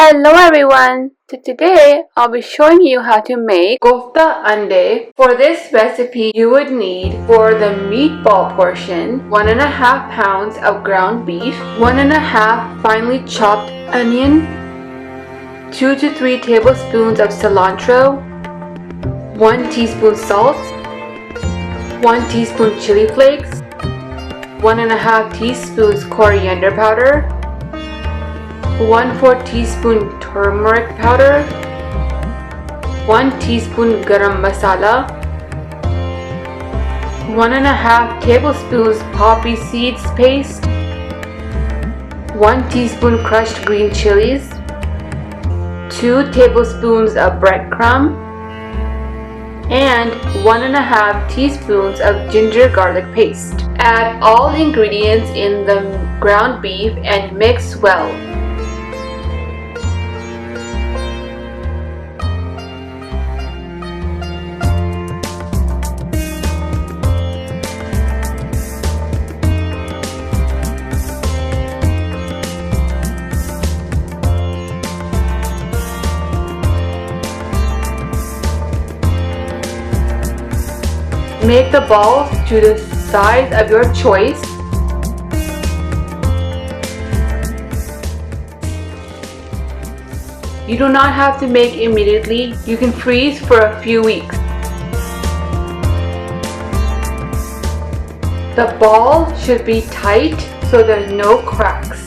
Hello everyone! So today I'll be showing you how to make Kofta Anday. For this recipe you would need, for the meatball portion, 1.5 pounds of ground beef, 1.5 finely chopped onion, 2 to 3 tablespoons of cilantro, 1 teaspoon salt, 1 teaspoon chili flakes, 1.5 teaspoons coriander powder, 1/4 teaspoon turmeric powder, 1 teaspoon garam masala, 1.5 tablespoons poppy seeds paste, 1 teaspoon crushed green chilies, 2 tablespoons of breadcrumb, and 1.5 teaspoons of ginger garlic paste. Add all ingredients in the ground beef and mix well. Make the balls to the size of your choice. You do not have to make immediately. You can freeze for a few weeks. The ball should be tight so there's no cracks.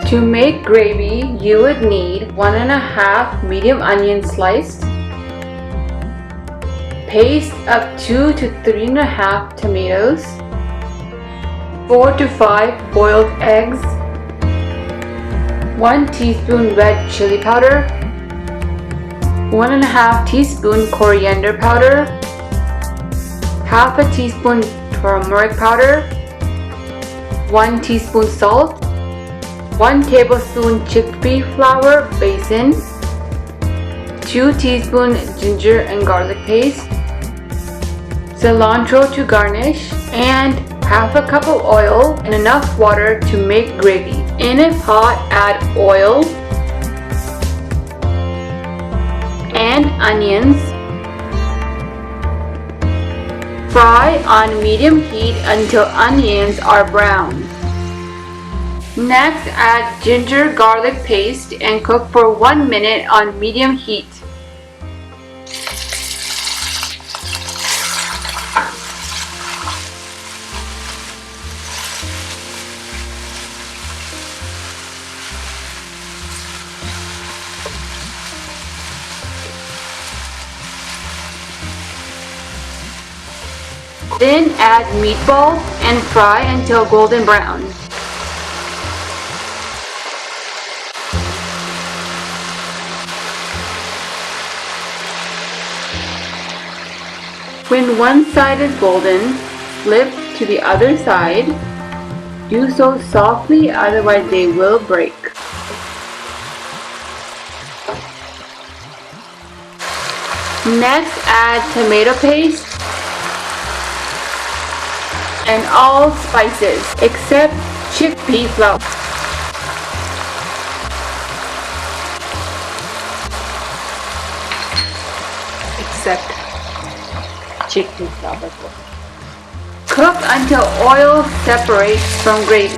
To make gravy, you would need 1.5 medium onions sliced, paste of 2 to 3.5 tomatoes, 4 to 5 boiled eggs, 1 teaspoon red chili powder, 1.5 teaspoon coriander powder, half a teaspoon turmeric powder, 1 teaspoon salt, 1 tablespoon chickpea flour basin, 2 teaspoons ginger and garlic paste, cilantro to garnish, and half a cup of oil and enough water to make gravy. In a pot, add oil and onions. Fry on medium heat until onions are brown. Next, add ginger garlic paste and cook for 1 minute on medium heat. Then add meatballs and fry until golden brown. When one side is golden, flip to the other side. Do so softly, otherwise they will break. Next, add tomato paste and all spices except chickpea flour. Chickpea flour. Cook until oil separates from gravy.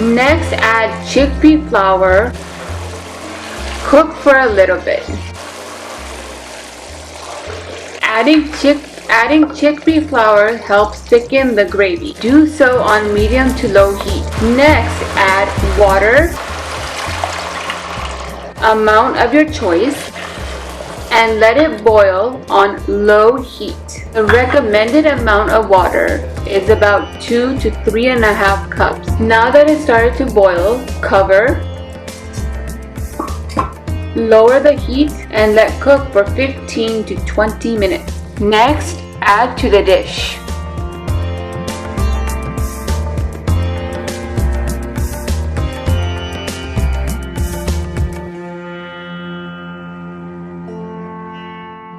Next, add chickpea flour. Cook for a little bit. Adding chickpea flour helps thicken the gravy. Do so on medium to low heat. Next, add water, amount of your choice, and let it boil on low heat. The recommended amount of water is about 2 to 3.5 cups. Now that it started to boil, cover, lower the heat, and let cook for 15 to 20 minutes. Next, add to the dish.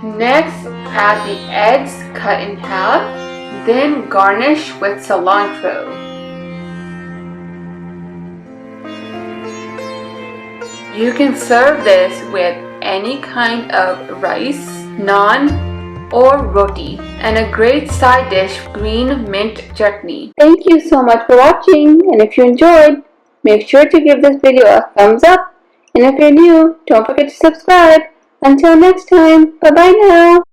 Next, add the eggs cut in half, then garnish with cilantro. You can serve this with any kind of rice, naan, or roti, and a great side dish, green mint chutney. Thank you so much for watching, and if you enjoyed, make sure to give this video a thumbs up, and if you're new, don't forget to subscribe. Until next time, bye bye now.